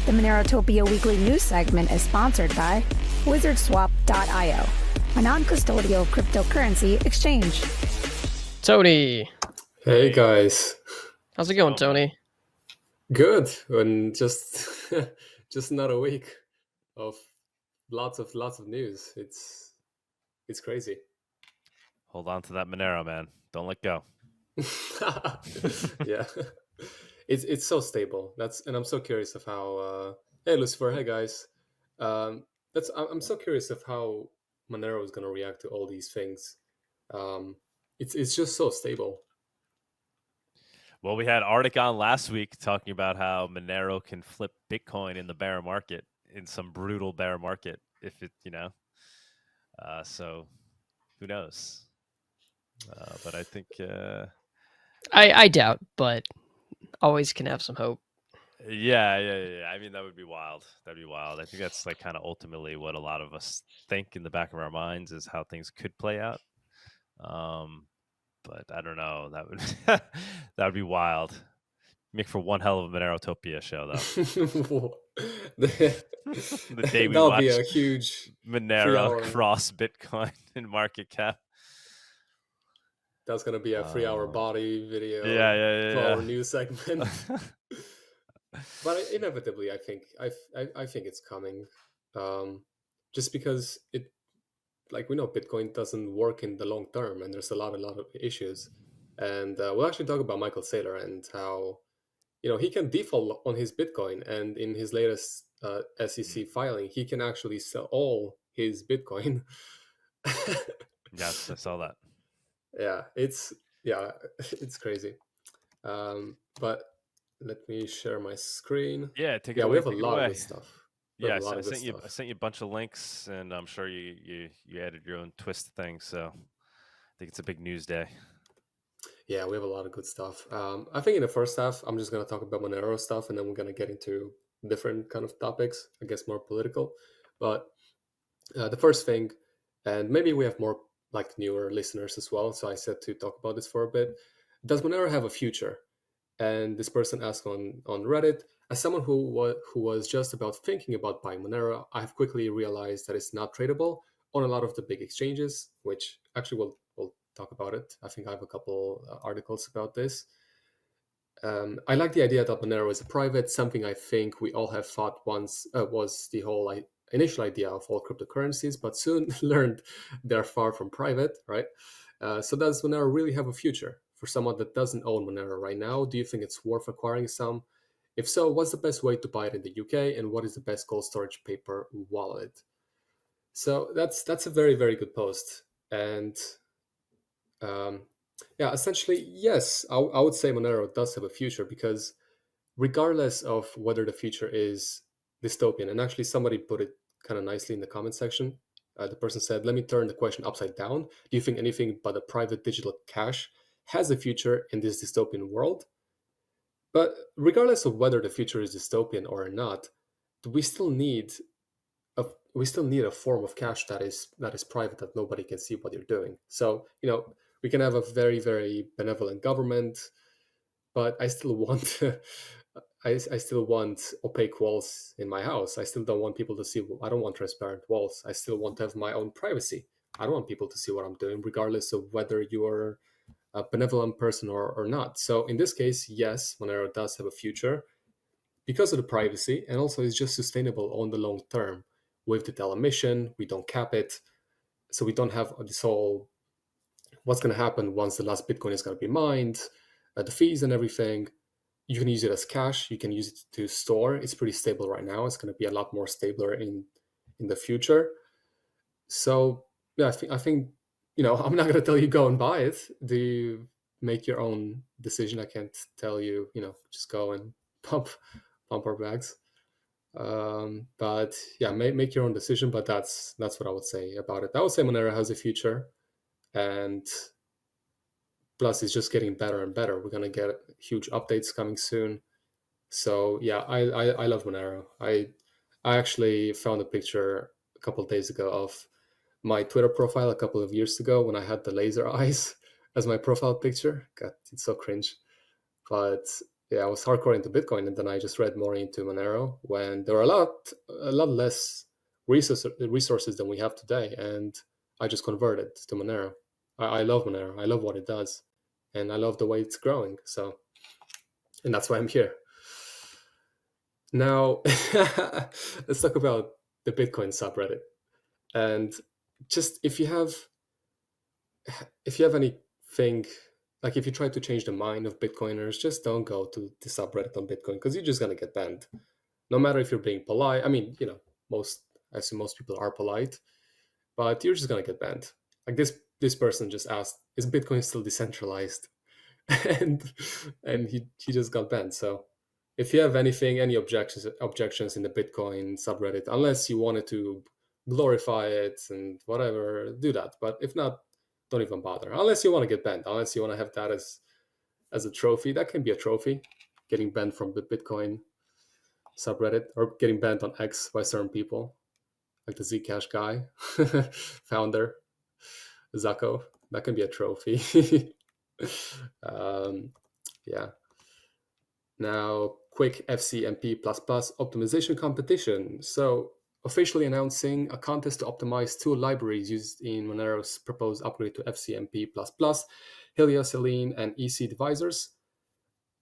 The MoneroTopia weekly news segment is sponsored by WizardSwap.io, a non-custodial cryptocurrency exchange. Tony. Hey guys. How's it going, Tony? Good. And just another week of lots of news. It's crazy. Hold on to that Monero, man. Don't let go. Yeah. It's so stable. And I'm so curious of how hey Lucifer, hey guys. I'm so curious of how Monero is gonna react to all these things. It's just so stable. Well, we had Arctic on last week talking about how Monero can flip Bitcoin in the bear market, in some brutal bear market, if it, so who knows? But I think I doubt, but always can have some hope. Yeah. I mean, that would be wild. That'd be wild. I think that's like kind of ultimately what a lot of us think in the back of our minds is how things could play out. But I don't know. That would that would be wild. Make for one hell of a MoneroTopia show, though. The day we That'll watch be a huge Monero cross Bitcoin in market cap. That's gonna be a 3-hour body video. Yeah. 2-hour news segment. But inevitably, I think it's coming. Just because it, like we know, Bitcoin doesn't work in the long term, and there's a lot of issues. And we'll actually talk about Michael Saylor and how he can default on his Bitcoin, and in his latest SEC filing, he can actually sell all his Bitcoin. Yes, I saw that. Yeah, it's crazy. But let me share my screen. Yeah, take it yeah, away. We have a take lot it away. of good stuff. Yeah, I sent you a bunch of links, and I'm sure you added your own twist things. So I think it's a big news day. Yeah, we have a lot of good stuff. I think in the first half, I'm just going to talk about Monero stuff, and then we're going to get into different kind of topics, I guess more political. But the first thing, and maybe we have more like newer listeners as well, so I said to talk about this for a bit. Does Monero have a future? And this person asked on Reddit, as someone who was just about thinking about buying Monero, I've quickly realized that it's not tradable on a lot of the big exchanges, which actually we'll talk about it. I think I have a couple articles about this. I like the idea that Monero is a private, something I think we all have thought once was the whole initial idea of all cryptocurrencies, but soon learned they're far from private, right? So does Monero really have a future? For someone that doesn't own Monero right now, do you think it's worth acquiring some? If so, what's the best way to buy it in the UK, and what is the best cold storage paper wallet? So that's a very, very good post. And essentially, yes, I would say Monero does have a future, because regardless of whether the future is dystopian, and actually somebody put it kind of nicely in the comment section. The person said, let me turn the question upside down. Do you think anything but a private digital cash has a future in this dystopian world? But regardless of whether the future is dystopian or not, we still need a form of cash that is private, that nobody can see what you're doing. So we can have a very, very benevolent government, but I still want I still want opaque walls in my house. I still don't want people to see. I don't want transparent walls. I still want to have my own privacy. I don't want people to see what I'm doing, regardless of whether you're a benevolent person or not. So in this case, yes, Monero does have a future because of the privacy, and also it's just sustainable on the long term. With the telemission, we don't cap it, so we don't have this whole what's going to happen once the last Bitcoin is going to be mined, the fees and everything. You can use it as cash. You can use it to store. It's pretty stable right now. It's going to be a lot more stabler in the future. So yeah, I think I'm not going to tell you go and buy it. Do you make your own decision? I can't tell you just go and pump our bags. But yeah, make your own decision. But that's what I would say about it. I would say Monero has a future, and plus it's just getting better and better. We're gonna get huge updates coming soon. So yeah, I love Monero. I actually found a picture a couple of days ago of my Twitter profile a couple of years ago when I had the laser eyes as my profile picture. God, it's so cringe. But I was hardcore into Bitcoin, and then I just read more into Monero when there were a lot less resources than we have today, and I just converted to Monero. I love Monero. I love what it does, and I love the way it's growing. So, and that's why I'm here. Now, let's talk about the Bitcoin subreddit. And just if you have anything, like if you try to change the mind of Bitcoiners, just don't go to the subreddit on Bitcoin, because you're just gonna get banned. No matter if you're being polite. I mean, I assume most people are polite, but you're just gonna get banned. Like this person just asked, is Bitcoin still decentralized? and he just got banned. So if you have any objections in the Bitcoin subreddit, unless you wanted to glorify it and whatever, do that. But if not, don't even bother. Unless you want to get banned, unless you want to have that as a trophy. That can be a trophy, getting banned from the Bitcoin subreddit, or getting banned on X by certain people, like the Zcash guy, founder, Zucko. That can be a trophy. Yeah. Now, quick FCMP++ optimization competition. So, officially announcing a contest to optimize two libraries used in Monero's proposed upgrade to FCMP++, Helioselene and EC divisors.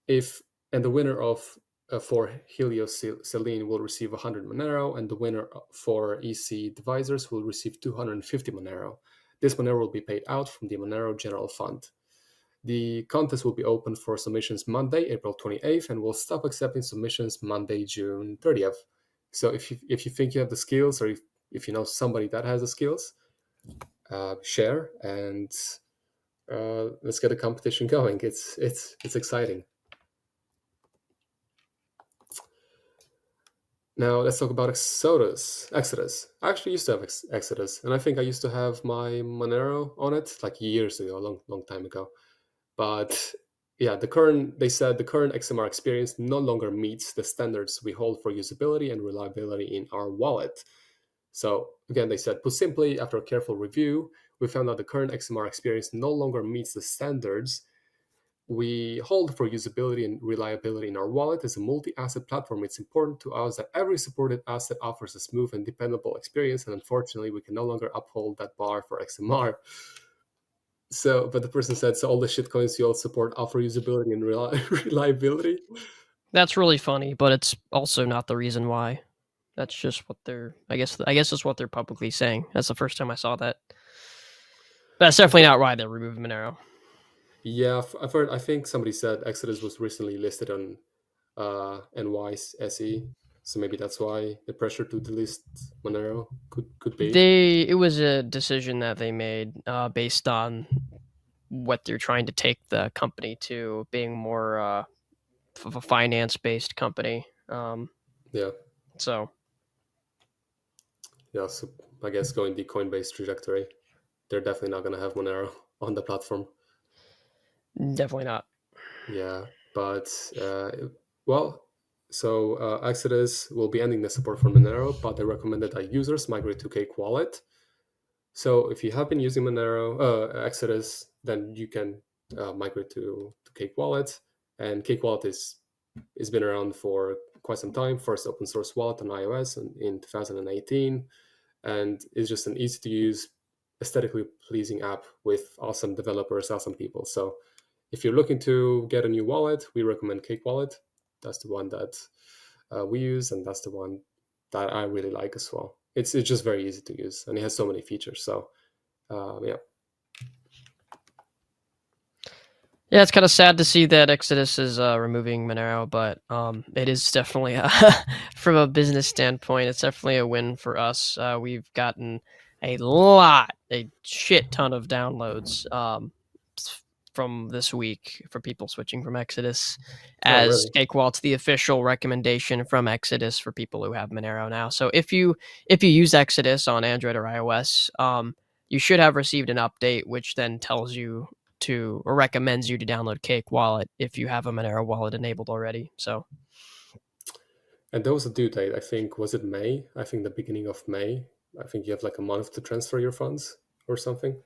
And the winner of for Helioselene will receive 100 Monero, and the winner for EC divisors will receive 250 Monero. This Monero will be paid out from the Monero General Fund. The contest will be open for submissions Monday, April 28th, and will stop accepting submissions Monday, June 30th. So if you think you have the skills, or if you know somebody that has the skills, share, and let's get a competition going. It's exciting. Now let's talk about Exodus. I actually used to have Exodus, and I think I used to have my Monero on it like years ago, a long time ago. But yeah, they said the current XMR experience no longer meets the standards we hold for usability and reliability in our wallet. So again, they said, put simply, after a careful review, we found that the current XMR experience no longer meets the standards we hold for usability and reliability in our wallet. As a multi-asset platform, it's important to us that every supported asset offers a smooth and dependable experience, and unfortunately, we can no longer uphold that bar for XMR. So, but the person said, so all the shitcoins you all support offer usability and reliability. That's really funny, but it's also not the reason why. That's just what they're. I guess that's what they're publicly saying. That's the first time I saw that. But that's definitely not why they're removing Monero. Yeah, I've heard. I think somebody said Exodus was recently listed on NYSE, so maybe that's why the pressure to delist Monero could be. It was a decision that they made based on what they're trying to take the company to, being more of a finance-based company. Yeah. So I guess going the Coinbase trajectory, they're definitely not going to have Monero on the platform. Definitely not. Yeah, but Exodus will be ending the support for Monero, but they recommended that users migrate to Cake Wallet. So if you have been using Exodus, then you can migrate to Cake Wallet. And Cake Wallet is been around for quite some time. First open source wallet on iOS in 2018, and it's just an easy to use, aesthetically pleasing app with awesome developers, awesome people. So if you're looking to get a new wallet, we recommend Cake Wallet. That's the one that we use, and that's the one that I really like as well. It's just very easy to use, and it has so many features. So yeah. Yeah, it's kind of sad to see that Exodus is removing Monero, but it is definitely, from a business standpoint, it's definitely a win for us. We've gotten a shit ton of downloads from this week for people switching from Exodus, as Cake Wallet's the official recommendation from Exodus for people who have Monero now. So if you use Exodus on Android or iOS, you should have received an update which then tells you or recommends you to download Cake Wallet if you have a Monero wallet enabled already. So, and there was a due date. I think, was it May? I think the beginning of May. I think you have like a month to transfer your funds or something.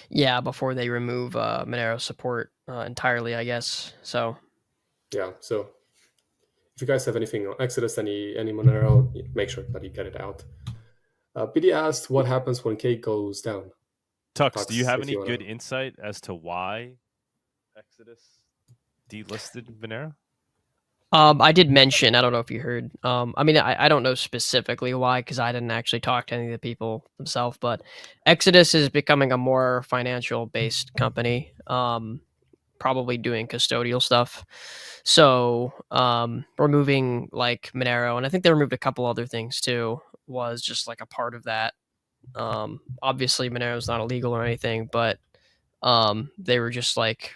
Yeah, before they remove Monero support entirely, I guess. So yeah, so if you guys have anything on Exodus, any Monero, make sure that you get it out. BD asked, what happens when K goes down? Tux, do you have if any you wanna... good insight as to why Exodus delisted Monero? I did mention, I don't know if you heard. I mean, I don't know specifically why, because I didn't actually talk to any of the people themselves, but Exodus is becoming a more financial based company, probably doing custodial stuff. So, removing like Monero, and I think they removed a couple other things too, was just like a part of that. Obviously, Monero is not illegal or anything, but they were just like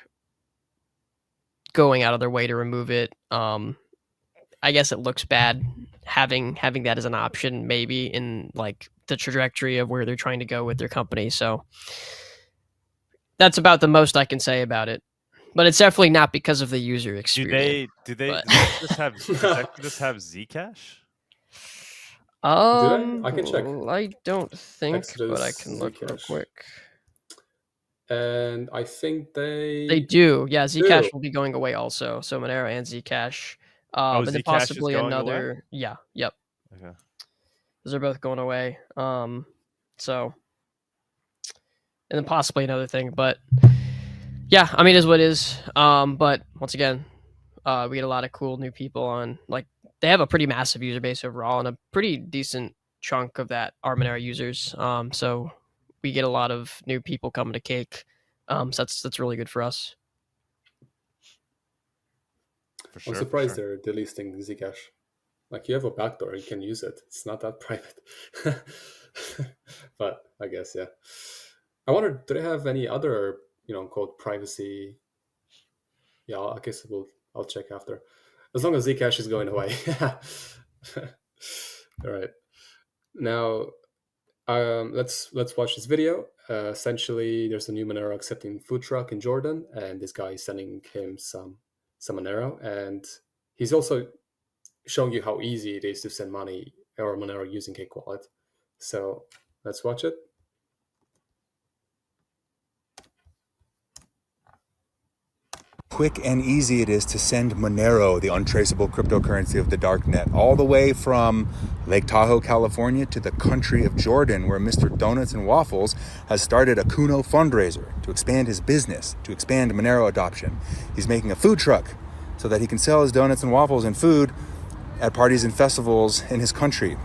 going out of their way to remove it. I guess it looks bad having that as an option, maybe in like the trajectory of where they're trying to go with their company. So that's about the most I can say about it. But it's definitely not because of the user experience. Does Exodus have Zcash? I can check. I don't think, but I Exodus, can look real Zcash. quick. And I think They do. Yeah, Zcash will be going away also. So Monero and Zcash. And then Zcash is possibly going away? another. Yeah, yep. Okay. Those are both going away. So, and then possibly another thing, but yeah, I mean, it is what it is. But once again, we get a lot of cool new people on. Like, they have a pretty massive user base overall, and a pretty decent chunk of that are Monero users. So we get a lot of new people coming to Cake. So that's really good for us. For sure. I'm surprised they're delisting Zcash. Like, you have a backdoor, you can use it. It's not that private. But I guess, yeah. I wonder, do they have any other, quote, privacy? Yeah, I guess I'll check after. As long as Zcash is going away. All right. Now, let's watch this video. Essentially, there's a new Monero accepting food truck in Jordan, and this guy is sending him some Monero, and he's also showing you how easy it is to send money or Monero using Cake Wallet. So let's watch it. Quick and easy it is to send Monero, the untraceable cryptocurrency of the darknet, all the way from Lake Tahoe, California to the country of Jordan, where Mr. Donuts and Waffles has started a Kuno fundraiser to expand his business, to expand Monero adoption. He's making a food truck so that he can sell his donuts and waffles and food at parties and festivals in his country.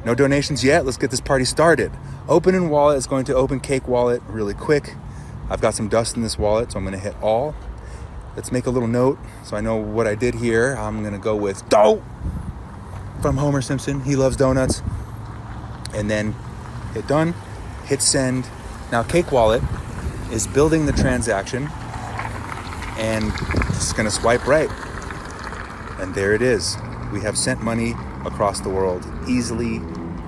No donations yet. Let's get this party started. Open in wallet is going to open Cake Wallet really quick. I've got some dust in this wallet, so I'm going to hit all. Let's make a little note so I know what I did here. I'm going to go with dough from Homer Simpson. He loves donuts. And then hit done, hit send. Now Cake Wallet is building the transaction and just going to swipe right. And there it is. We have sent money across the world easily,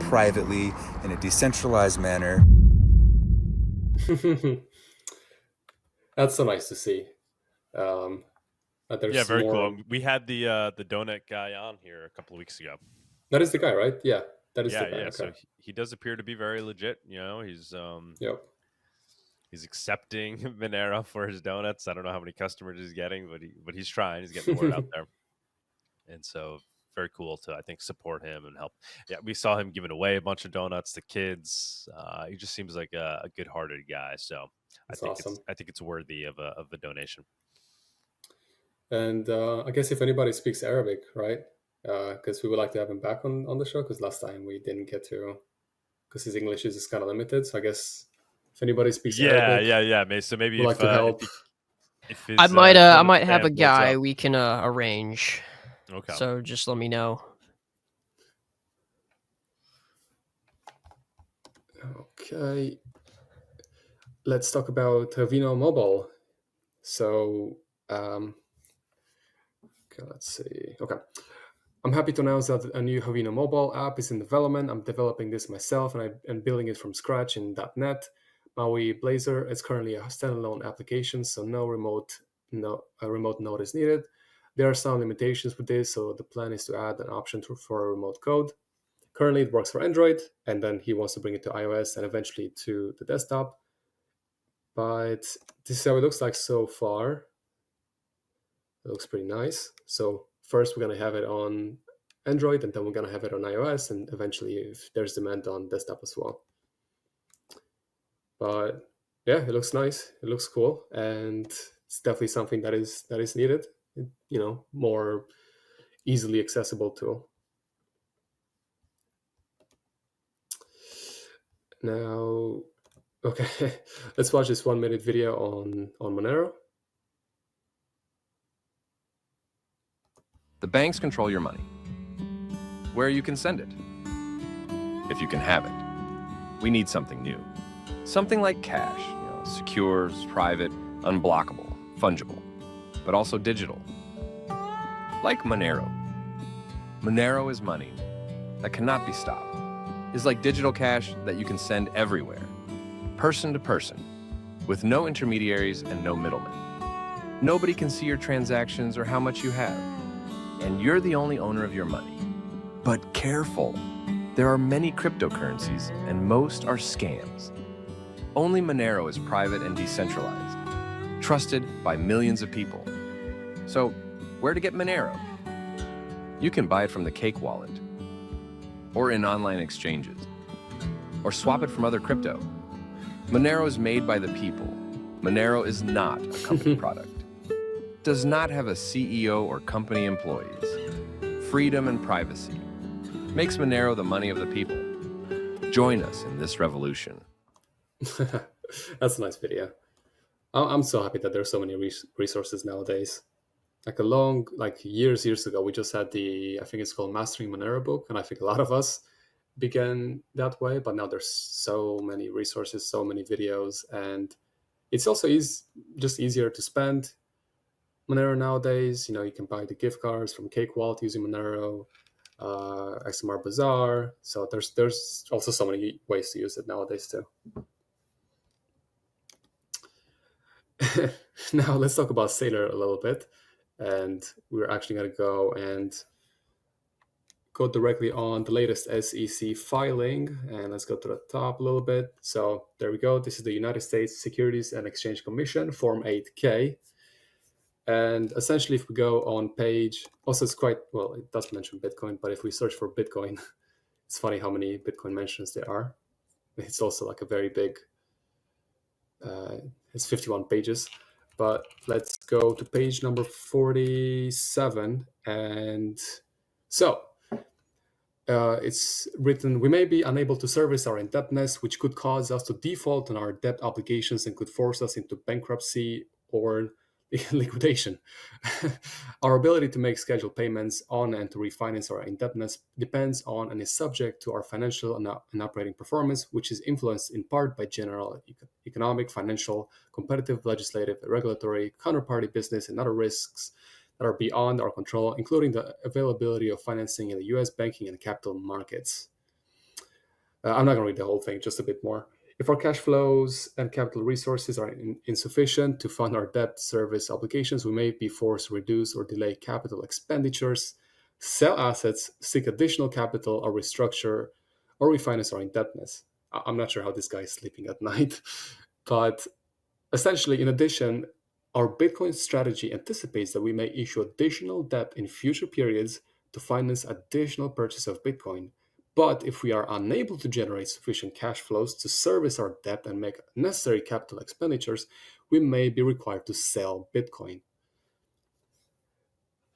privately, in a decentralized manner. That's so nice to see. Yeah, very cool. We had the donut guy on here a couple of weeks ago. That is the guy, right? Yeah, that is the guy. Yeah. Okay. So he does appear to be very legit. He's Yep. He's accepting Monero for his donuts. I don't know how many customers he's getting, but he's trying. He's getting the word out there, and so very cool to, I think, support him and help. Yeah, we saw him giving away a bunch of donuts to kids. He just seems like a good-hearted guy. So That's awesome. I think it's worthy of a donation. And I guess if anybody speaks Arabic, right? Because we would like to have him back on the show, because last time we didn't get to, because his English is just kind of limited. So I guess if anybody speaks Arabic, yeah. So maybe we'd like to help. If his, I might have a guy we can arrange. Okay. So just let me know. Okay. Let's talk about Vino Mobile. So, okay, let's see. Okay. I'm happy to announce that a new Havino mobile app is in development. I'm developing this myself and building it from scratch in .NET. Maui Blazor is currently a standalone application, so no remote node is needed. There are some limitations with this, so the plan is to add an option for remote code. Currently, it works for Android, and then he wants to bring it to iOS and eventually to the desktop. But this is how it looks like so far. It looks pretty nice. So first we're going to have it on Android, and then we're going to have it on iOS, and eventually, if there's demand, on desktop as well. But yeah, it looks nice. It looks cool, and it's definitely something that is needed. More easily accessible tool. Now, okay, let's watch this 1-minute video on Monero. The banks control your money, where you can send it, if you can have it. We need something new. Something like cash, secure, private, unblockable, fungible, but also digital. Like Monero. Monero is money that cannot be stopped. It's like digital cash that you can send everywhere, person to person, with no intermediaries and no middlemen. Nobody can see your transactions or how much you have, and you're the only owner of your money. But careful, there are many cryptocurrencies, and most are scams. Only Monero is private and decentralized, trusted by millions of people. So, where to get Monero? You can buy it from the Cake wallet, or in online exchanges, or swap it from other crypto. Monero is made by the people. Monero is not a company product. Does not have a CEO or company employees. Freedom and privacy makes Monero the money of the people. Join us in this revolution. That's a nice video. I'm so happy that there's so many resources nowadays. Like years ago, we just had I think it's called Mastering Monero book, and I think a lot of us began that way, but now there's so many resources, so many videos, and it's also just easier to spend Monero nowadays. You can buy the gift cards from Cake Wallet using Monero, XMR Bazaar. So there's also so many ways to use it nowadays too. Now let's talk about Sailor a little bit, and we're actually going to go directly on the latest SEC filing, and let's go to the top a little bit. So there we go. This is the United States Securities and Exchange Commission, Form 8K. And essentially, if we go on page, also it's it does mention Bitcoin, but if we search for Bitcoin, it's funny how many Bitcoin mentions there are. It's also like a very big, it's 51 pages. But let's go to page number 47. And so it's written, we may be unable to service our indebtedness, which could cause us to default on our debt obligations and could force us into bankruptcy or liquidation. Our ability to make scheduled payments on and to refinance our indebtedness depends on and is subject to our financial and operating performance, which is influenced in part by general economic, financial, competitive, legislative, regulatory, counterparty business, and other risks that are beyond our control, including the availability of financing in the U.S. banking and capital markets. I'm not going to read the whole thing, just a bit more. If our cash flows and capital resources are insufficient to fund our debt service obligations, we may be forced to reduce or delay capital expenditures, sell assets, seek additional capital, or restructure or refinance our indebtedness. I'm not sure how this guy is sleeping at night, but essentially, in addition, our Bitcoin strategy anticipates that we may issue additional debt in future periods to finance additional purchase of Bitcoin. But if we are unable to generate sufficient cash flows to service our debt and make necessary capital expenditures, we may be required to sell Bitcoin.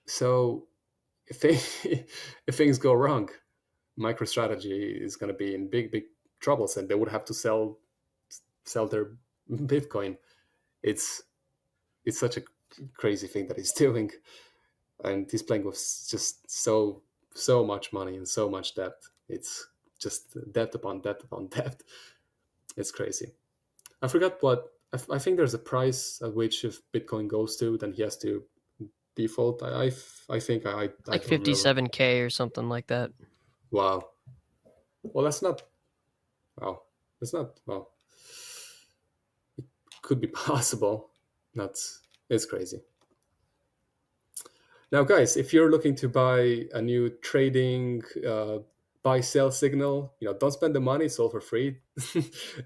So if things go wrong, MicroStrategy is going to be in big troubles, and they would have to sell their Bitcoin. It's such a crazy thing that he's doing, and he's playing with just so much money and so much debt. It's just debt upon debt upon debt. It's crazy. I forgot what I think there's a price at which if Bitcoin goes to, then he has to default. I think I Like don't remember. 57K or something like that. Wow. Well, that's not. Wow. That's not. Well, it could be possible. It's crazy. Now, guys, if you're looking to buy a new trading buy-sell signal, don't spend the money. It's all for free.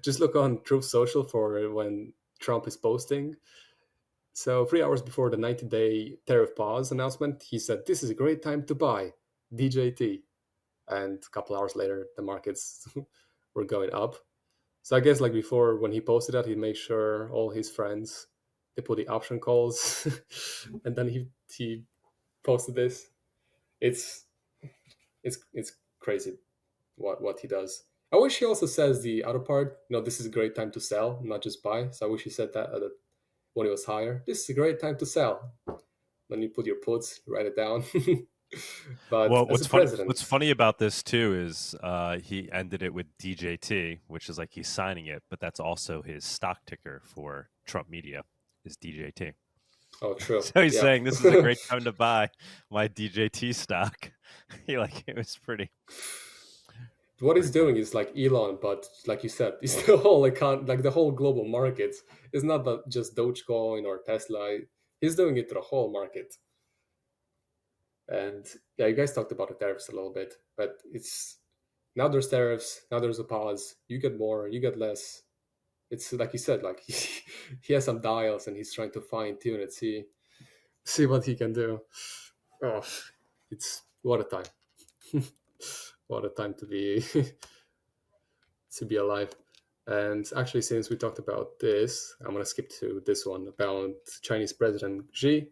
Just look on Truth Social for when Trump is posting. So 3 hours before the 90-day tariff pause announcement, he said, "This is a great time to buy DJT." And a couple hours later, the markets were going up. So I guess like before, when he posted that, he made sure all his friends, they put the option calls, and then he posted this. It's crazy what he does. I wish he also says the other part. This is a great time to sell, not just buy. So I wish he said that when it was higher. This is a great time to sell. Then you put your puts, write it down. But Well, as a president, what's funny about this too is he ended it with DJT, which is like he's signing it, but that's also his stock ticker for Trump Media is DJT. Oh, true. So he's saying this is a great time to buy my DJT stock. It was pretty. What he's doing is like Elon, but like you said, it's the whole the whole global market. It's not just Dogecoin or Tesla. He's doing it to the whole market. And yeah, you guys talked about the tariffs a little bit, but it's now there's tariffs, now there's a pause. You get more, you get less. It's like you said, like he has some dials and he's trying to fine tune it, see what he can do. Oh, it's what a time. What a time to be to be alive. And actually, since we talked about this, I'm gonna skip to this one about Chinese President Xi.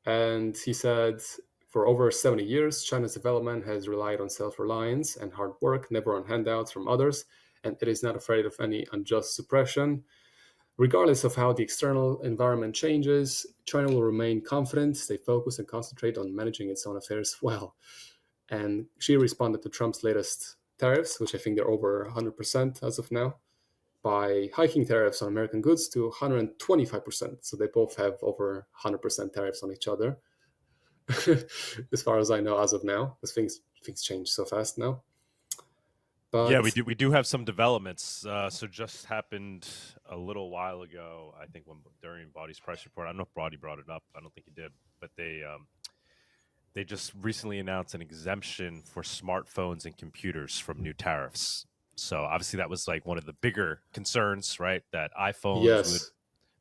And he said, for over 70 years, China's development has relied on self-reliance and hard work, never on handouts from others, and it is not afraid of any unjust suppression. Regardless of how the external environment changes, China will remain confident, stay focused, and concentrate on managing its own affairs well. And Xi responded to Trump's latest tariffs, which I think they're over 100% as of now, by hiking tariffs on American goods to 125%. So they both have over 100% tariffs on each other, as far as I know as of now, because things change so fast now. But yeah, we do have some developments. So just happened a little while ago, I think, during Body's price report. I don't know if Body brought it up. I don't think he did, but they just recently announced an exemption for smartphones and computers from new tariffs. So obviously that was like one of the bigger concerns, right? That iPhones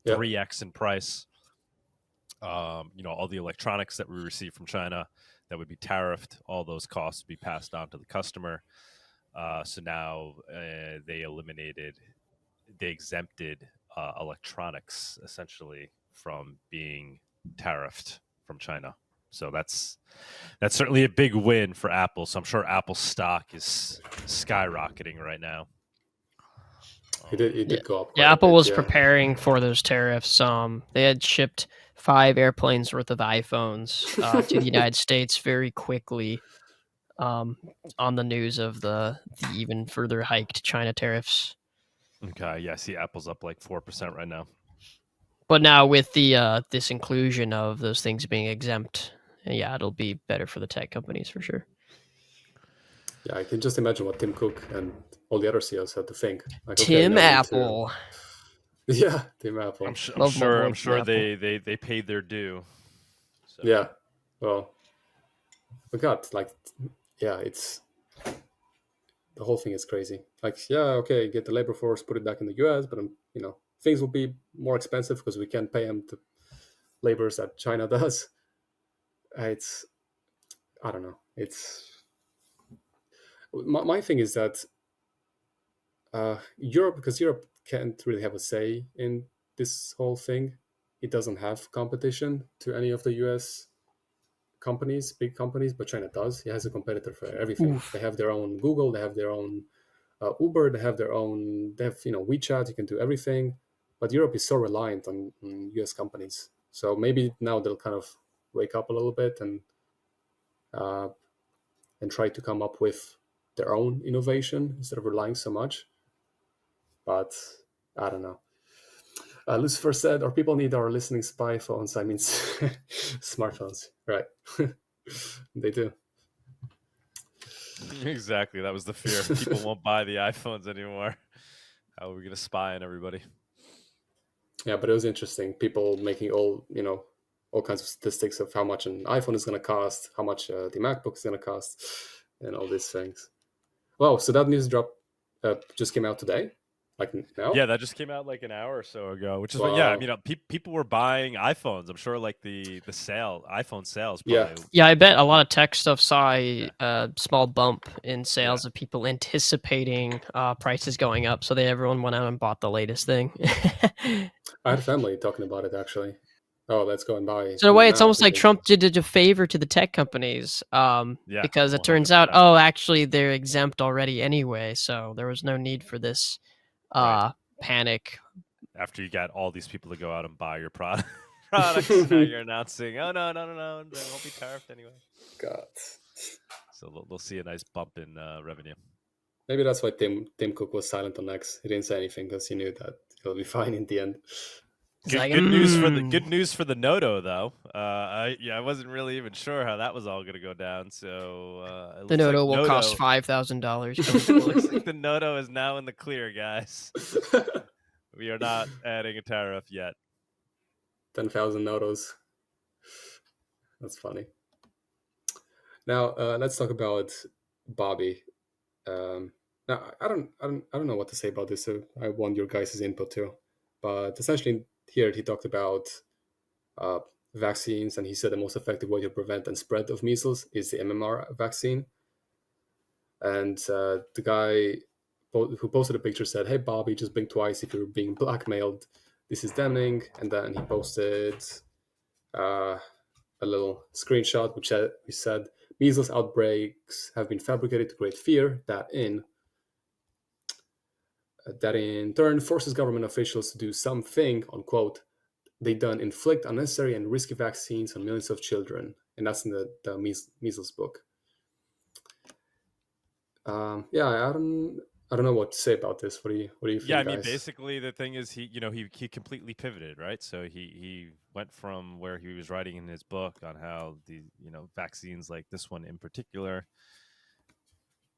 would 3x in price. All the electronics that we receive from China that would be tariffed, all those costs would be passed on to the customer. So now they exempted electronics essentially from being tariffed from China. So that's certainly a big win for Apple. So I'm sure Apple's stock is skyrocketing right now. It did go up. Yeah, Apple was preparing for those tariffs. They had shipped 5 airplanes worth of iPhones to the United States very quickly on the news of the even further hiked China tariffs. Okay, yeah, see, Apple's up like 4% right now. But now with the this inclusion of those things being exempt, yeah, it'll be better for the tech companies for sure. Yeah, I can just imagine what Tim Cook and all the other CEOs had to think. Like, Tim Apple. Yeah, Tim Apple. I'm sure they paid their due. So. Yeah, well, we got it's the whole thing is crazy. Like, yeah, okay, get the labor force, put it back in the US, but things will be more expensive because we can't pay them the labors that China does. I don't know. It's my thing is that Europe can't really have a say in this whole thing. It doesn't have competition to any of the US companies, big companies, but China does. It has a competitor for everything. Oof. They have their own Google, they have their own Uber, they have WeChat, you can do everything. But Europe is so reliant on US companies. So maybe now they'll kind of wake up a little bit and try to come up with their own innovation instead of relying so much. But I don't know. Lucifer said, our people need our listening spy phones. I mean, smartphones, right? They do. Exactly. That was the fear. People won't buy the iPhones anymore. How are we going to spy on everybody? Yeah, but it was interesting. People making all kinds of statistics of how much an iPhone is going to cost, how much the MacBook is going to cost, and all these things. Wow, so that news drop just came out today? Like now? Yeah, that just came out like an hour or so ago, which is what, yeah, I Wow. mean, people were buying iPhones. I'm sure like the iPhone sales Yeah. probably. Yeah, I bet a lot of tech stuff saw Yeah. a small bump in sales of people anticipating prices going up, so everyone went out and bought the latest thing. I had family talking about it actually. Oh, let's go and buy So in a one way, it's now, almost like thinking. Trump did a favor to the tech companies, Yeah, because it turns out, 100%. oh, actually, they're exempt already anyway, so there was no need for this Right. panic. After you got all these people to go out and buy your products, now you're announcing, oh no, they won't be tariffed anyway. God. So they'll see a nice bump in revenue. Maybe that's why Tim Cook was silent on X. He didn't say anything because he knew that he'll be fine in the end. It's like, Good news for the Noto though. I wasn't really even sure how that was all going to go down. So it the looks like Noto will Noto cost $5,000. looks like the Noto is now in the clear, guys. We are not adding a tariff yet. 10,000 notos. That's funny. Now let's talk about Bobby. Now I don't know what to say about this. So I want your guys' input too. But essentially, here he talked about uh, vaccines, and he said the most effective way to prevent and spread of measles is the MMR vaccine. And the guy who posted a picture said, "Hey Bobby, just blink twice if you're being blackmailed. This is damning." And then he posted a little screenshot which said, "Measles outbreaks have been fabricated to create fear that in turn forces government officials to do something, unquote. They done inflict unnecessary and risky vaccines on millions of children." And that's in the measles book. Yeah, I don't know what to say about this. What do you think, Yeah, I mean, guys? basically the thing is he completely pivoted, right? So he went from where he was writing in his book on how the vaccines like this one in particular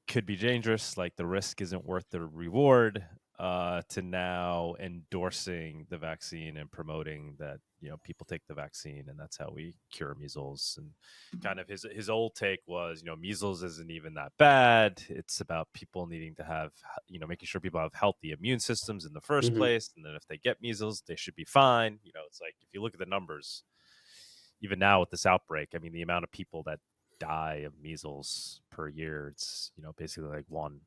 could be dangerous, like the risk isn't worth the reward, to now endorsing the vaccine and promoting that people take the vaccine and that's how we cure measles. And kind of his old take was measles isn't even that bad. It's about people needing to have making sure people have healthy immune systems in the first Mhm. place, and then if they get measles, they should be fine. It's like if you look at the numbers, even now with this outbreak, I mean, the amount of people that die of measles per year, it's basically like one,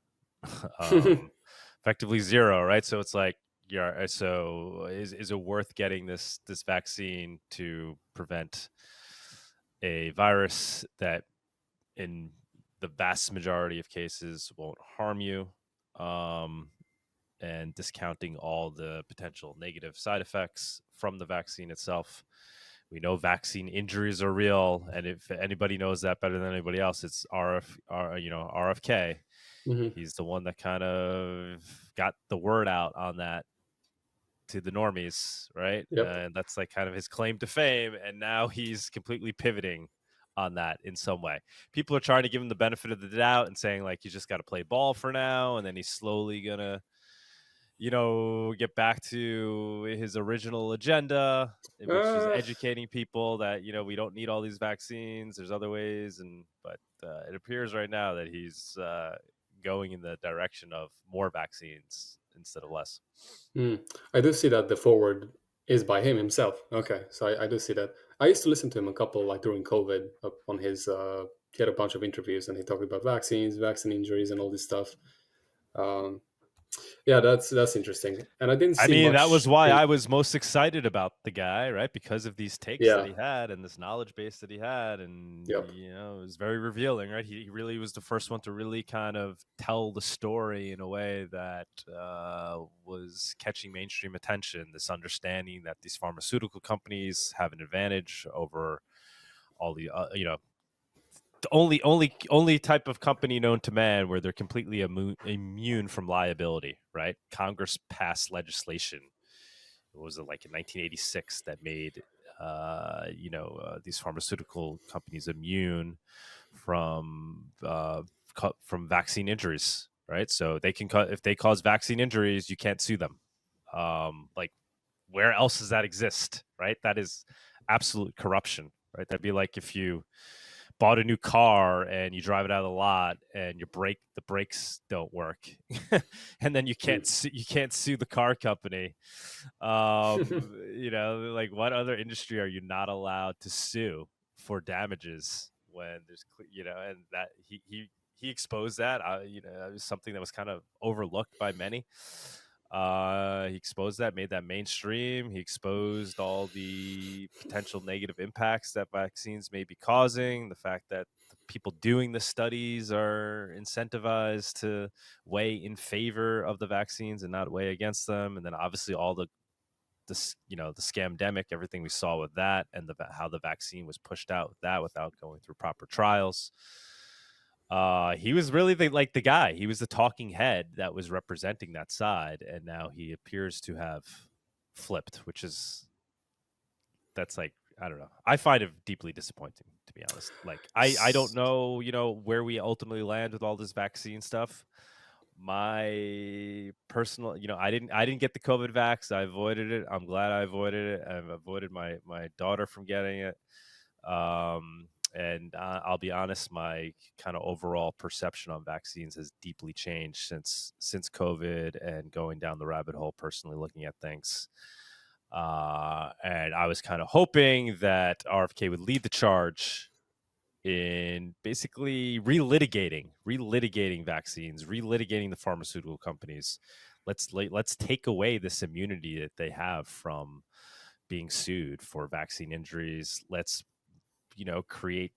effectively zero, right? So it's like, yeah, so is it worth getting this vaccine to prevent a virus that in the vast majority of cases won't harm you, and discounting all the potential negative side effects from the vaccine itself? We know vaccine injuries are real, and if anybody knows that better than anybody else, it's RFK. Mhm. He's the one that kind of got the word out on that to the normies, right? Yep. And that's like kind of his claim to fame. And now he's completely pivoting on that in some way. People are trying to give him the benefit of the doubt and saying like, you just got to play ball for now, and then he's slowly gonna get back to his original agenda, which is educating people that we don't need all these vaccines. There's other ways, but it appears right now that he's going in the direction of more vaccines instead of less. I do see that the forward is by him himself. Okay, so I do see that. I used to listen to him a couple like during COVID on his. He had a bunch of interviews and he talked about vaccines, vaccine injuries, and all this stuff. Um, yeah, that's interesting. And I didn't see I mean, that much. was why I was most excited about the guy, right? Because of these takes that Yeah. he had and this knowledge base that he had. And, Yep. it was very revealing, right? He really was the first one to really kind of tell the story in a way that was catching mainstream attention. This understanding that these pharmaceutical companies have an advantage over all the, the only type of company known to man where they're completely immune from liability, right? Congress passed legislation. What was it, like in 1986, that made these pharmaceutical companies immune from vaccine injuries, right? So they can if they cause vaccine injuries, you can't sue them. Like, where else does that exist, right? That is absolute corruption, right? That'd be like if you bought a new car and you drive it out of the lot and the brakes don't work, and then you can't sue the car company. Like, what other industry are you not allowed to sue for damages when there's, and that he exposed that. It was something that was kind of overlooked by many. He exposed that, made that mainstream. He exposed all the potential negative impacts that vaccines may be causing, the fact that the people doing the studies are incentivized to weigh in favor of the vaccines and not weigh against them. And then obviously all the scamdemic, everything we saw with that, and how the vaccine was pushed out with that without going through proper trials. He was really the guy. He was the talking head that was representing that side, and now he appears to have flipped, that's like, I don't know. I find it deeply disappointing, to be honest. Like, I don't know, where we ultimately land with all this vaccine stuff. My personal, I didn't get the COVID vax. I avoided it. I'm glad I avoided it. I've avoided my daughter from getting it. And I'll be honest, my kind of overall perception on vaccines has deeply changed since COVID and going down the rabbit hole, personally looking at things. And I was kind of hoping that RFK would lead the charge in basically relitigating vaccines, relitigating the pharmaceutical companies. Let's take away this immunity that they have from being sued for vaccine injuries. Let's create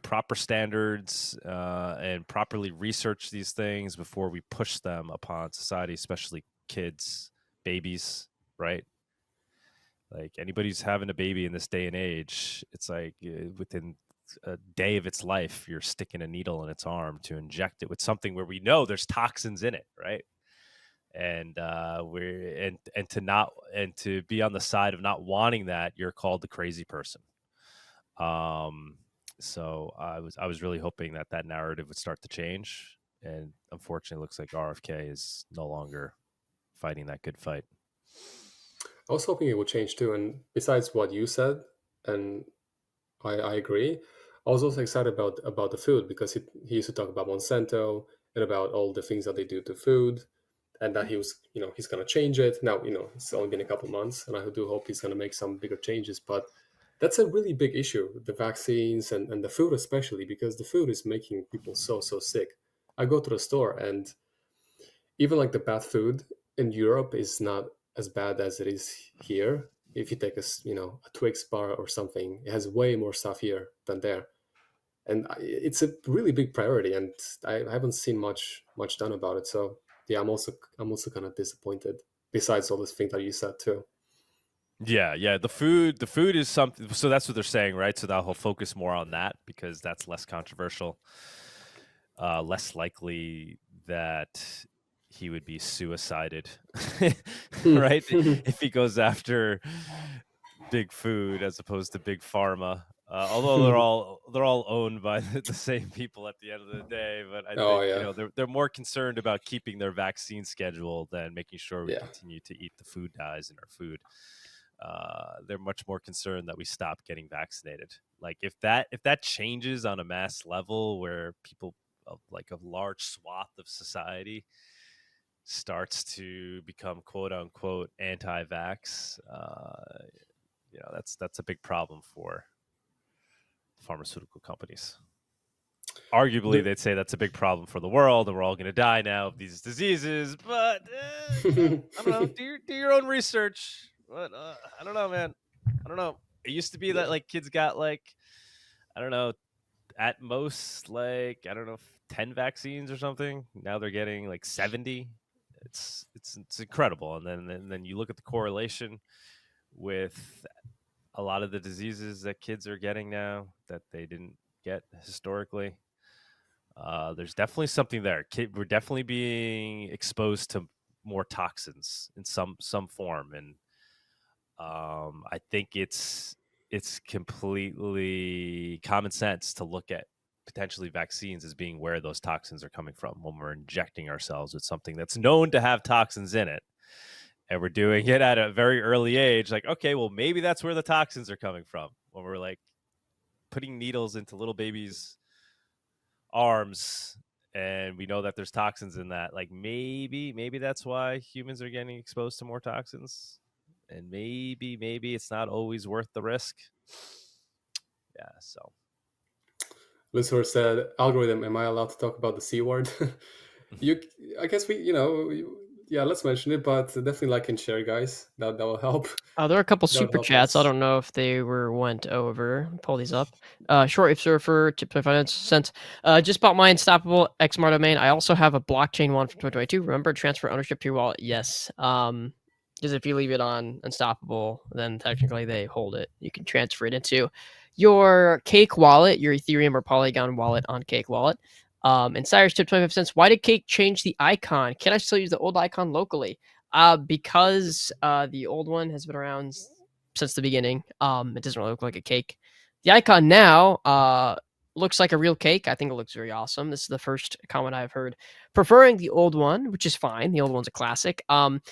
proper standards and properly research these things before we push them upon society, especially kids, babies, right? Like, anybody who's having a baby in this day and age, it's like within a day of its life, you're sticking a needle in its arm to inject it with something where we know there's toxins in it, right? And to be on the side of not wanting that, you're called the crazy person. So I was really hoping that narrative would start to change, and unfortunately, it looks like RFK is no longer fighting that good fight. I was hoping it would change too. And besides what you said, and I agree, I was also excited about the food, because he used to talk about Monsanto and about all the things that they do to food, and that he was, he's going to change it. Now, it's only been a couple months, and I do hope he's going to make some bigger changes. But that's a really big issue, the vaccines and the food especially, because the food is making people so sick. I go to the store, and even like the bad food in Europe is not as bad as it is here. If you take a Twix bar or something, it has way more stuff here than there. And it's a really big priority, and I haven't seen much done about it. So yeah, I'm also kind of disappointed, besides all this thing that you said too. Yeah. The food is something. So that's what they're saying, right? So that he'll focus more on that because that's less controversial, less likely that he would be suicided, right? If he goes after big food as opposed to big pharma. Although they're all owned by the same people at the end of the day, but I think they're more concerned about keeping their vaccine schedule than making sure we continue to eat the food dyes in our food. They're much more concerned that we stop getting vaccinated. Like, if that changes on a mass level, where people of like a large swath of society starts to become quote unquote anti-vax, that's a big problem for pharmaceutical companies. Arguably, they'd say that's a big problem for the world, and we're all going to die now of these diseases. But I don't know. Do your own research. But I don't know, man. I don't know. It used to be that like kids got like, I don't know, at most like, I don't know, 10 vaccines or something. Now they're getting like 70. It's incredible. And then you look at the correlation with a lot of the diseases that kids are getting now that they didn't get historically. There's definitely something there. We're definitely being exposed to more toxins in some form, and I think it's completely common sense to look at potentially vaccines as being where those toxins are coming from when we're injecting ourselves with something that's known to have toxins in it. And we're doing it at a very early age. Like, okay, well, maybe that's where the toxins are coming from. When we're like putting needles into little babies' arms, and we know that there's toxins in that. Like maybe that's why humans are getting exposed to more toxins, and maybe it's not always worth the risk. Yeah. So Listener said, algorithm, am I allowed to talk about the C word? I guess yeah, let's mention it, but definitely like and share, guys. That will help. There are a couple That would super help chats. I us. don't know if they went over. Pull these up. Short surfer tip 25 cents. Just bought my Unstoppable XMR domain. I also have a blockchain one from 2022. Remember, transfer ownership to your wallet. Yes. Because if you leave it on Unstoppable, then technically they hold it. You can transfer it into your Cake wallet, your Ethereum or Polygon wallet on Cake wallet. And Cyrus tip 25 cents. Why did Cake change the icon? Can I still use the old icon locally? Because the old one has been around since the beginning. It doesn't really look like a cake. The icon now looks like a real cake. I think it looks very awesome. This is the first comment I've heard preferring the old one, which is fine. The old one's a classic.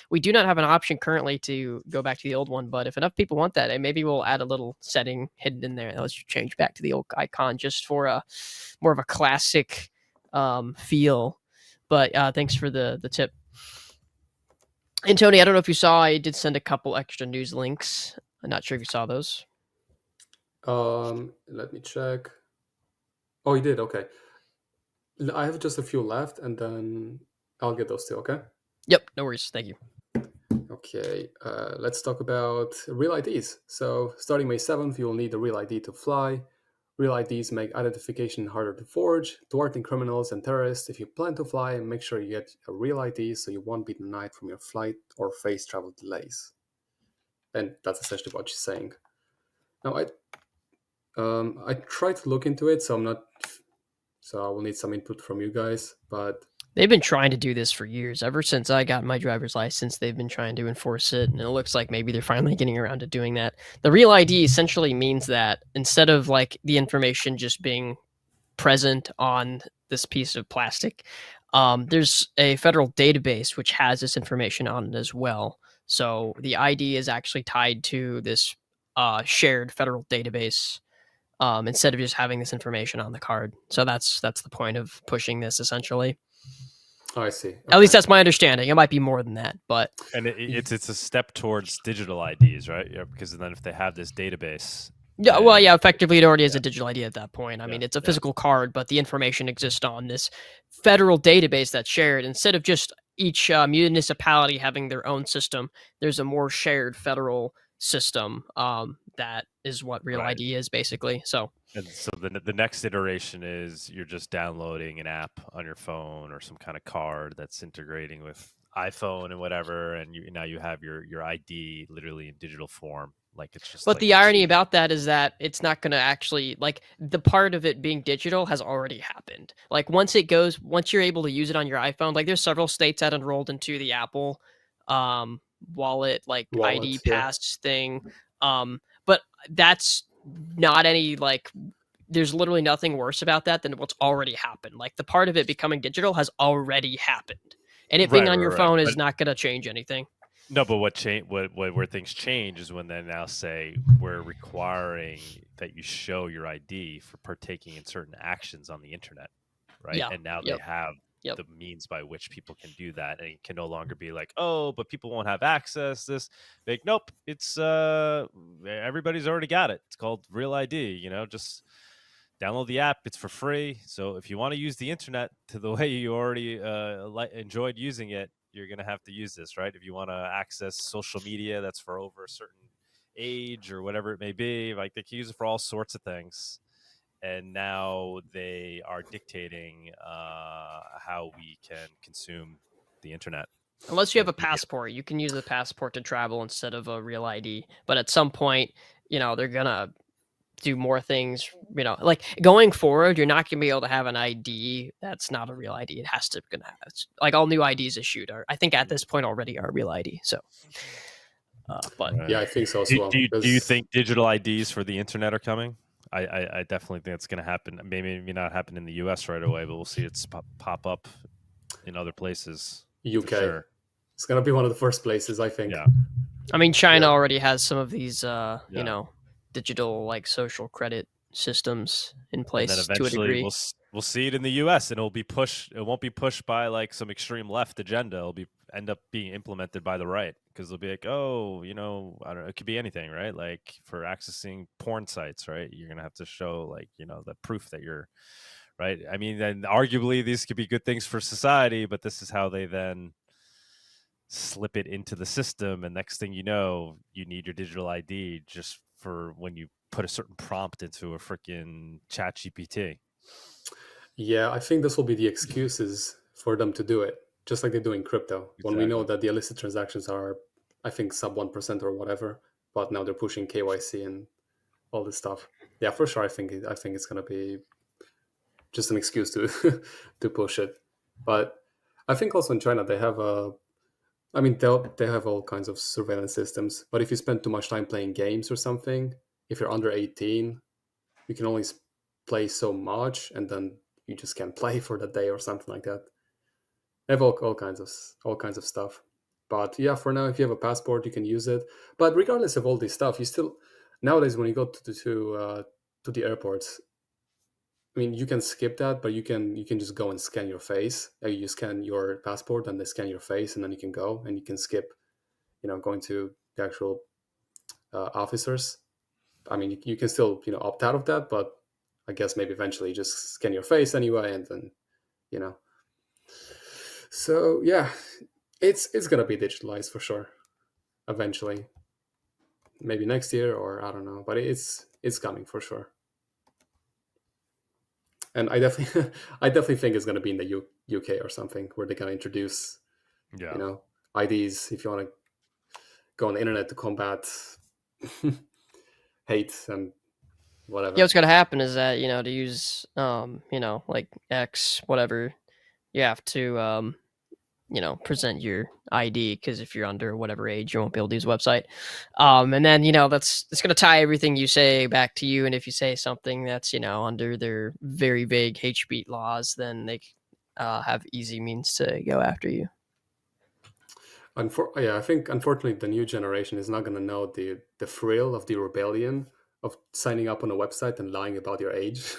We do not have an option currently to go back to the old one, but if enough people want that, maybe we'll add a little setting hidden in there that lets you change back to the old icon just for a more of a classic feel. But thanks for the tip. And Tony, I don't know if you saw, I did send a couple extra news links. I'm not sure if you saw those. Let me check. Oh, you did? Okay. I have just a few left, and then I'll get those too, okay? Yep, no worries. Thank you. Okay, let's talk about real IDs. So starting May 7th, you will need a real ID to fly. Real IDs make identification harder to forge, thwarting criminals and terrorists. If you plan to fly, make sure you get a real ID so you won't be denied from your flight or face travel delays. And that's essentially what she's saying. Now, I tried to look into it, so I will need some input from you guys, but they've been trying to do this for years. Ever since I got my driver's license, they've been trying to enforce it, and it looks like maybe they're finally getting around to doing that. The real ID essentially means that instead of like the information just being present on this piece of plastic, there's a federal database which has this information on it as well. So the ID is actually tied to this shared federal database instead of just having this information on the card. So that's the point of pushing this essentially. Oh, I see. Okay. At least that's my understanding. It might be more than that, but and it's a step towards digital IDs, right? Yeah, because then if they have this database. Yeah, well, yeah, effectively it already is a digital ID at that point. I mean, it's a physical card, but the information exists on this federal database that's shared. Instead of just each municipality having their own system, there's a more shared federal system that is what Real ID is basically. So the next iteration is you're just downloading an app on your phone or some kind of card that's integrating with iPhone and whatever, and now you have your ID literally in digital form. Like it's just. But the irony about that is that it's not going to actually, like, the part of it being digital has already happened. Like once you're able to use it on your iPhone, like there's several states that enrolled into the Apple wallet ID pass thing. But that's not any like. There's literally nothing worse about that than what's already happened. Like the part of it becoming digital has already happened, and it being on your phone is not going to change anything. No, but where things change is when they now say we're requiring that you show your ID for partaking in certain actions on the internet, right? Yeah. And now they have the means by which people can do that, and it can no longer be like, oh, but people won't have access. This, like, nope, it's everybody's already got it. It's called Real ID. Just download the app. It's for free. So if you want to use the internet to the way you already enjoyed using it, you're going to have to use this, right? If you want to access social media that's for over a certain age or whatever it may be, like they can use it for all sorts of things. And now they are dictating how we can consume the internet. Unless you have a passport, you can use the passport to travel instead of a Real ID. But at some point, they're going to do more things, like going forward, you're not going to be able to have an ID that's not a Real ID. It has to like all new IDs issued are, I think at this point already are Real ID. So, but yeah, I think so as well. Do you think digital IDs for the internet are coming? I definitely think it's going to happen. Maybe not happen in the US right away, but we'll see it pop up in other places. UK. Sure. It's going to be one of the first places, I think. Yeah. I mean, China already has some of these, digital like social credit systems in And place then to a eventually degree. we'll see it in the U.S. and it'll be pushed. It won't be pushed by like some extreme left agenda. It'll be end up being implemented by the right because they'll be like, oh, I don't know. It could be anything, right? Like for accessing porn sites, right? You're gonna have to show like the proof that you're right. I mean, then arguably these could be good things for society, but this is how they then slip it into the system, and next thing you know, you need your digital ID just for when you put a certain prompt into a freaking chat GPT. Yeah, I think this will be the excuses for them to do it, just like they do in crypto. When we know Exactly. that the illicit transactions are, I think, sub 1% or whatever, but now they're pushing KYC and all this stuff. Yeah, for sure. I think it's gonna be just an excuse to to push it. But I think also in China they have I mean they have all kinds of surveillance systems. But if you spend too much time playing games or something, if you're under 18, you can only play so much, and then you just can't play for the day or something like that. They have all kinds of stuff. But yeah, for now, if you have a passport, you can use it. But regardless of all this stuff, you still nowadays when you go to the airports, I mean, you can skip that, but you can just go and scan your face. You scan your passport, and they scan your face, and then you can go and you can skip, going to the actual officers. I mean, you can still opt out of that, but I guess maybe eventually just scan your face anyway, and then you know. So yeah, it's gonna be digitalized for sure eventually. Maybe next year, or I don't know, but it's coming for sure. And I definitely I definitely think it's gonna be in the UK or something where they're gonna introduce Yeah. IDs if you want to go on the internet to combat hate and whatever. Yeah, what's gonna happen is that to use like X whatever, you have to present your ID, because if you're under whatever age, you won't be able to use the website. And then it's gonna tie everything you say back to you. And if you say something that's under their very vague hate speech laws, then they have easy means to go after you. Yeah, I think unfortunately the new generation is not going to know the thrill of the rebellion of signing up on a website and lying about your age.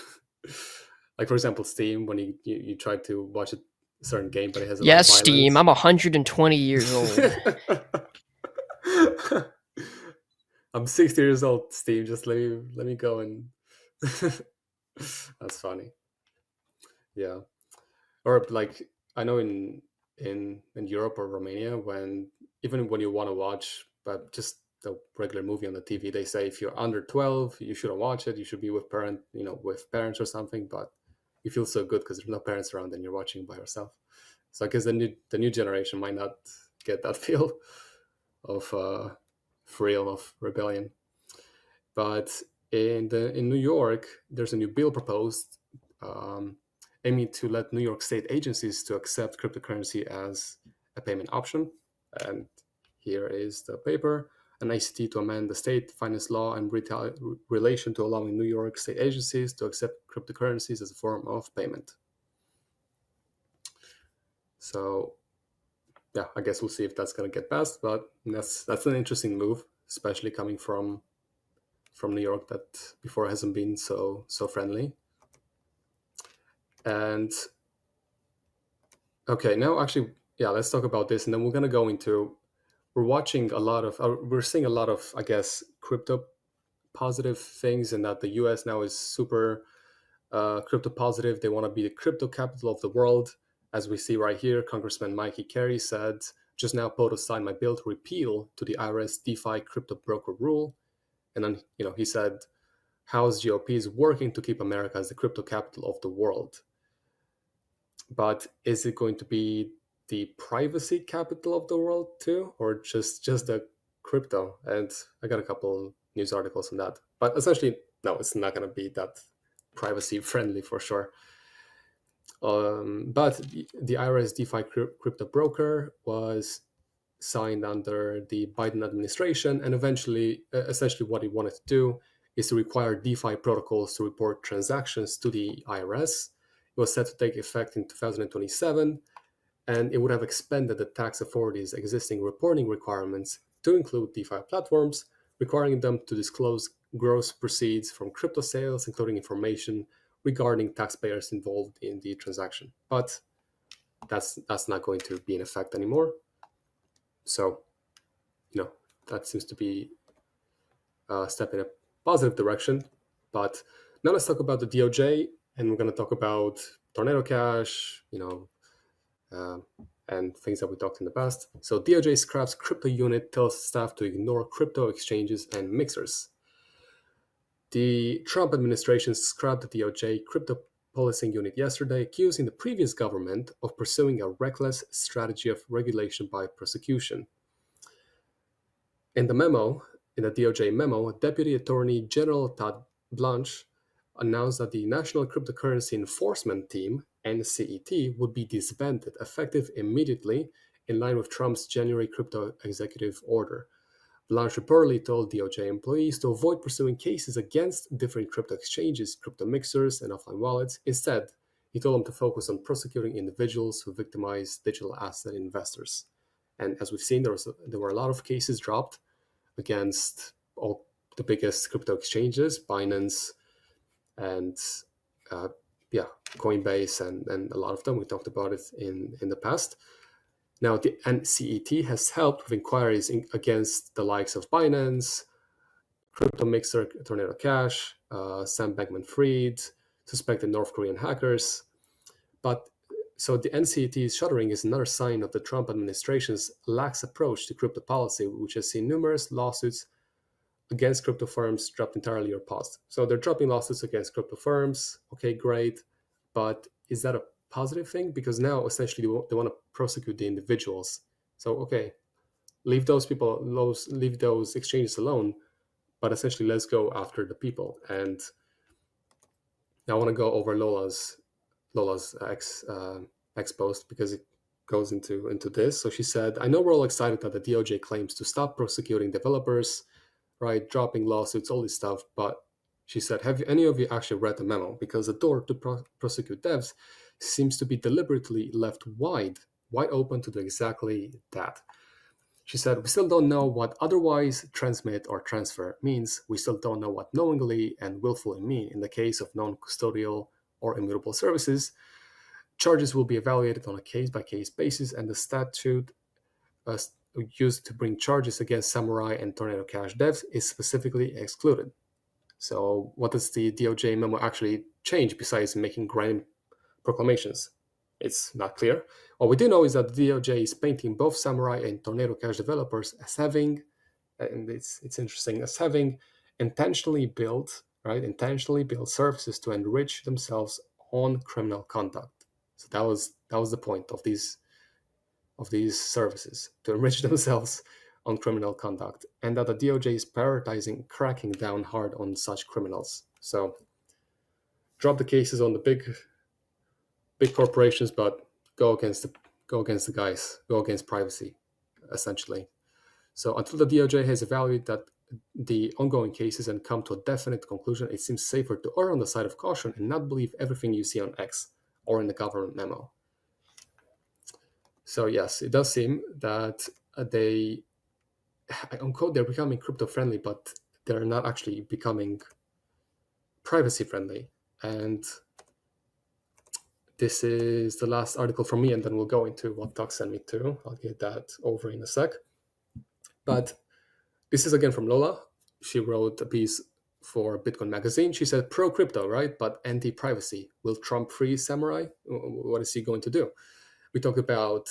Like for example, Steam, when you try to watch a certain game, but it has a lot of Yes, Steam. violence. I'm 120 years old. I'm 60 years old, Steam. Just let me go and. That's funny. Yeah, or like I know in Europe or Romania, even when you want to watch but just the regular movie on the TV, they say if you're under 12, you shouldn't watch it. You should be with with parents or something. But you feel so good because there's no parents around and you're watching by yourself. So I guess the new generation might not get that feel of thrill of rebellion. But in New York, there's a new bill proposed, aiming to let New York state agencies to accept cryptocurrency as a payment option. And here is the paper: an ACT to amend the state finance law in relation to allowing New York state agencies to accept cryptocurrencies as a form of payment. So yeah, I guess we'll see if that's going to get passed, but that's an interesting move, especially coming from New York, that before hasn't been so friendly. And okay, now actually, yeah, let's talk about this, and then we're gonna go into. We're seeing a lot of, I guess, crypto positive things, and that the U.S. now is super crypto positive. They want to be the crypto capital of the world, as we see right here. Congressman Mikey Carey said, "Just now, POTUS signed my bill to repeal to the IRS DeFi crypto broker rule," and then he said, House GOP is working to keep America as the crypto capital of the world. But is it going to be the privacy capital of the world too, or just the crypto? And I got a couple news articles on that. But essentially, no, it's not going to be that privacy friendly for sure. But the IRS DeFi crypto broker was signed under the Biden administration, and eventually, essentially what he wanted to do is to require DeFi protocols to report transactions to the IRS. It was set to take effect in 2027, and it would have expanded the tax authorities' existing reporting requirements to include DeFi platforms, requiring them to disclose gross proceeds from crypto sales, including information regarding taxpayers involved in the transaction. But that's not going to be in effect anymore. So, that seems to be a step in a positive direction. But now let's talk about the DOJ, and we're going to talk about Tornado Cash, and things that we talked in the past. So DOJ scraps crypto unit, tells staff to ignore crypto exchanges and mixers. The Trump administration scrapped the DOJ crypto policing unit yesterday, accusing the previous government of pursuing a reckless strategy of regulation by prosecution. In the DOJ memo, Deputy Attorney General Todd Blanche announced that the National Cryptocurrency Enforcement Team, NCET, would be disbanded effective immediately in line with Trump's January crypto executive order. Blanche reportedly told DOJ employees to avoid pursuing cases against different crypto exchanges, crypto mixers, and offline wallets. Instead, he told them to focus on prosecuting individuals who victimize digital asset investors. And as we've seen, there were a lot of cases dropped against all the biggest crypto exchanges, Binance and Coinbase, and a lot of them. We talked about it in the past. Now, the NCET has helped with inquiries against the likes of Binance, Crypto Mixer, Tornado Cash, Sam Bankman-Fried, suspected North Korean hackers. So the NCET's shuttering is another sign of the Trump administration's lax approach to crypto policy, which has seen numerous lawsuits against crypto firms dropped entirely or paused. So they're dropping lawsuits against crypto firms. Okay, great. But is that a positive thing? Because now essentially they want to prosecute the individuals. So, okay, leave those exchanges alone, but essentially let's go after the people. And now I want to go over Lola's X post, because it goes into this. So she said, I know we're all excited that the DOJ claims to stop prosecuting developers, right, dropping lawsuits, all this stuff, but she said, have any of you actually read the memo? Because the door to prosecute devs seems to be deliberately left wide open to do exactly that. She said, we still don't know what otherwise transmit or transfer means. We still don't know what knowingly and willfully mean in the case of non-custodial or immutable services. Charges will be evaluated on a case-by-case basis, and the statute used to bring charges against Samurai and Tornado Cash devs is specifically excluded. So what does the DOJ memo actually change besides making grand proclamations? It's not clear. What we do know is that the DOJ is painting both Samurai and Tornado Cash developers as having, and it's interesting, as having intentionally built services to enrich themselves on criminal conduct. So that was the point of these services, to enrich themselves on criminal conduct, and that the DOJ is prioritizing cracking down hard on such criminals. So drop the cases on the big corporations, but go against the guys, go against privacy, essentially. So until the DOJ has evaluated the ongoing cases and come to a definite conclusion, it seems safer to err on the side of caution and not believe everything you see on X or in the government memo. So yes, it does seem that they're becoming crypto friendly, but they're not actually becoming privacy friendly. And this is the last article from me, and then we'll go into what Doc sent me to. I'll get that over in a sec. But this is again from Lola. She wrote a piece for Bitcoin Magazine. She said, pro-crypto, right? But anti-privacy. Will Trump free Samurai? What is he going to do? We talked about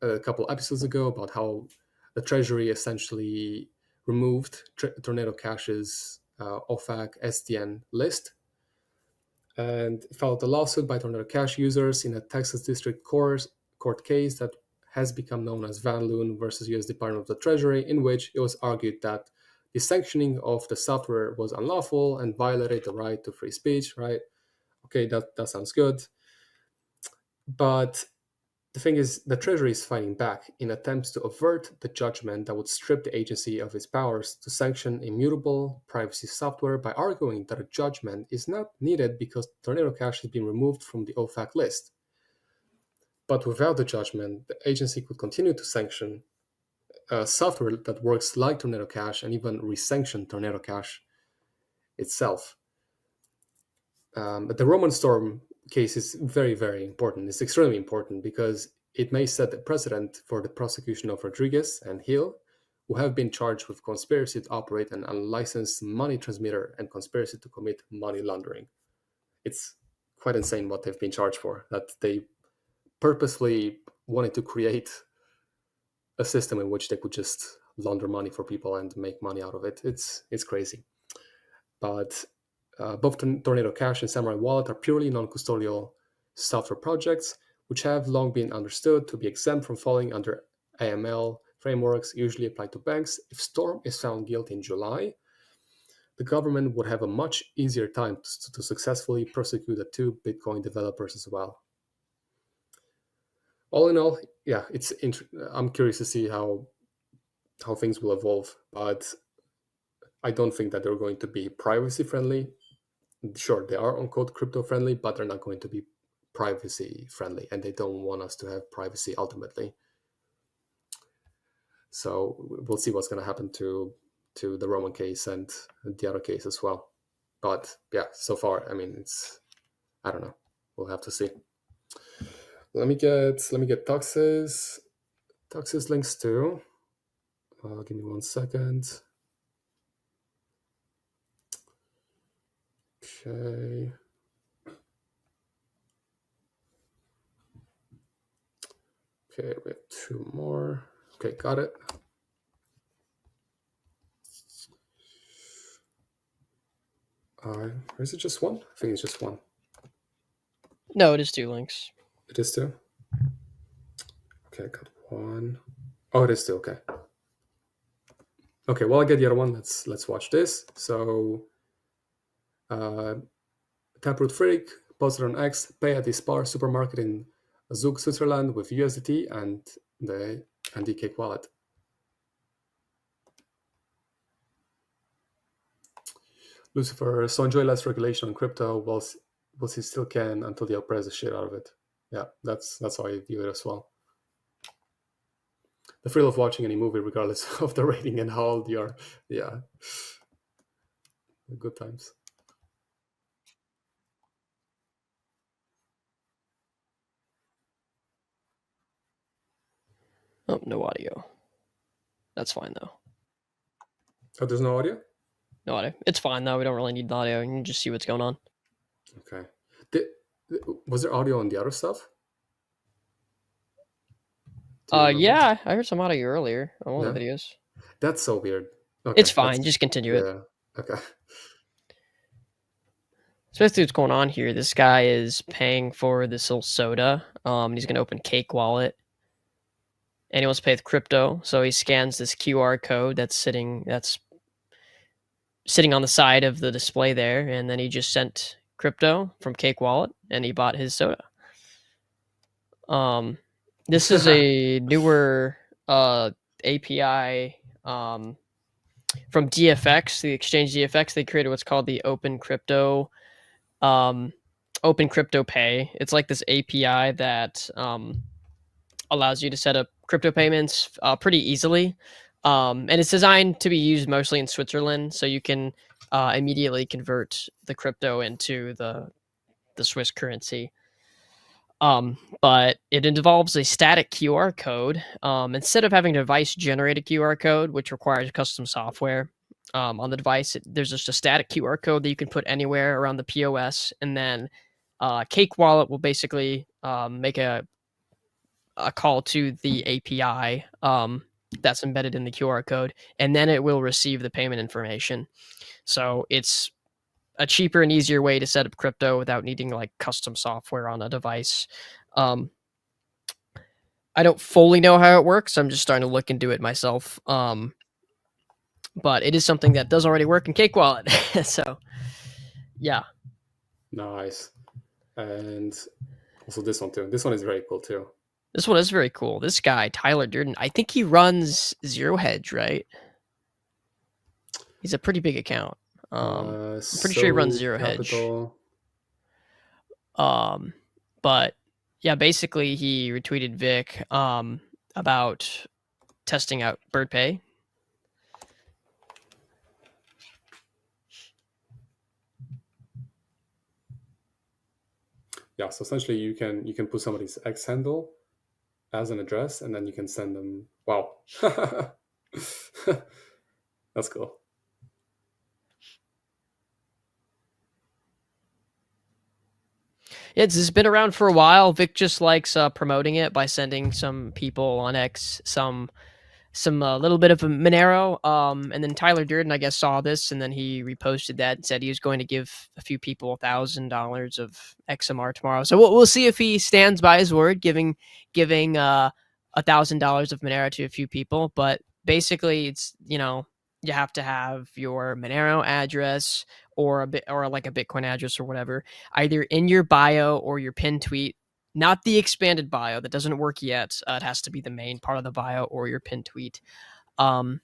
a couple episodes ago about how the Treasury essentially removed Tornado Cash's OFAC SDN list, and filed a lawsuit by Tornado Cash users in a Texas District Court case that has become known as Van Loon versus U.S. Department of the Treasury, in which it was argued that the sanctioning of the software was unlawful and violated the right to free speech, right? Okay, that sounds good. But the thing is, the Treasury is fighting back in attempts to avert the judgment that would strip the agency of its powers to sanction immutable privacy software by arguing that a judgment is not needed because Tornado Cash has been removed from the OFAC list. But without the judgment, the agency could continue to sanction software that works like Tornado Cash and even resanction Tornado Cash itself. But the Roman storm case is very, very important. It's extremely important because it may set the precedent for the prosecution of Rodriguez and Hill, who have been charged with conspiracy to operate an unlicensed money transmitter and conspiracy to commit money laundering. It's quite insane what they've been charged for, that they purposely wanted to create a system in which they could just launder money for people and make money out of it. It's crazy. But both Tornado Cash and Samurai Wallet are purely non-custodial software projects, which have long been understood to be exempt from falling under AML frameworks usually applied to banks. If Storm is found guilty in July, the government would have a much easier time to successfully prosecute the 2 Bitcoin developers as well. All in all, yeah, I'm curious to see how things will evolve, but I don't think that they're going to be privacy friendly. Sure, they are on-code crypto friendly, but they're not going to be privacy friendly, and they don't want us to have privacy ultimately. So we'll see what's going to happen to the Roman case and the other case as well. But yeah, so far, I mean, I don't know. We'll have to see. Let me get Tux's links too. Give me 1 second. Okay. Okay, we have 2 more. Okay, got it. Is it just 1? I think it's just 1. No, it is 2 links. It is 2? Okay, got 1. Oh, it is 2, okay. Okay, while I get the other one, let's watch this. So, Taproot Freak posted on X, pay at the Spar supermarket in Zug, Switzerland with USDT and the Cake wallet. Lucifer, so enjoy less regulation on crypto whilst he still can until they oppress the shit out of it. Yeah, that's how I view it as well. The thrill of watching any movie, regardless of the rating and how old you are. Yeah. Good times. Oh, no audio. That's fine, though. Oh, there's no audio? No audio. It's fine, though. We don't really need the audio. You can just see what's going on. Okay. Was there audio on the other stuff? Yeah, I heard some audio earlier on one of the videos. That's so weird. Okay, it's fine. Just continue it. Okay. So basically what's going on here, this guy is paying for this little soda. He's going to open Cake Wallet. And he wants to pay with crypto. So he scans this QR code that's sitting on the side of the display there. And then he just sent crypto from Cake Wallet and he bought his soda. This is a newer API from DFX, the exchange DFX. They created what's called the Open Crypto Pay. It's like this API that allows you to set up crypto payments pretty easily. And it's designed to be used mostly in Switzerland, so you can immediately convert the crypto into the Swiss currency. But it involves a static QR code. Instead of having a device generate a QR code, which requires custom software on the device, there's just a static QR code that you can put anywhere around the POS. And then Cake Wallet will basically make a call to the API that's embedded in the QR code, and then it will receive the payment information. So it's a cheaper and easier way to set up crypto without needing like custom software on a device. I don't fully know how it works. I'm just starting to look into it myself. But it is something that does already work in Cake Wallet. So, yeah. Nice. And also this one too. This one is very cool too. This one is very cool. This guy, Tyler Durden, I think he runs Zero Hedge, right? He's a pretty big account. I'm pretty sure he runs Zero Hedge. But yeah, basically he retweeted Vic about testing out BirdPay. yeah, so essentially you can put somebody's X handle as an address, and then you can send them. Wow, that's cool. Yeah, it's been around for a while. Vic just likes promoting it by sending some people on X some little bit of a Monero. And then Tyler Durden, I guess, saw this and then he reposted that and said he was going to give a few people $1,000 of XMR tomorrow. So we'll see if he stands by his word, giving $1,000 of Monero to a few people. But basically, it's you have to have your Monero address or like a Bitcoin address or whatever, either in your bio or your pinned tweet. Not the expanded bio, that doesn't work yet. It has to be the main part of the bio or your pinned tweet. And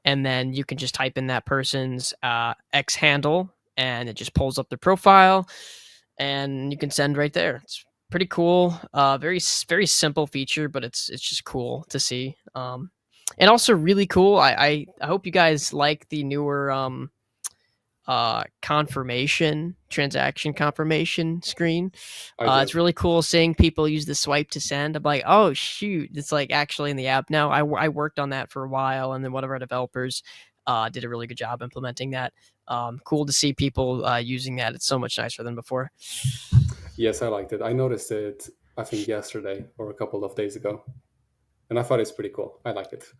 then you can just type in that person's X handle, and it just pulls up their profile, and you can send right there. It's pretty cool. Very simple feature, but it's just cool to see. And also really cool. I hope you guys like the newer transaction confirmation screen. It's really cool seeing people use the swipe to send. I'm like, oh shoot, it's like actually in the app now. I worked on that for a while, and then one of our developers did a really good job implementing that. Cool to see people using that. It's so much nicer than before. Yes, I liked it. I noticed it, I think yesterday or a couple of days ago, and I thought it's pretty cool. I liked it.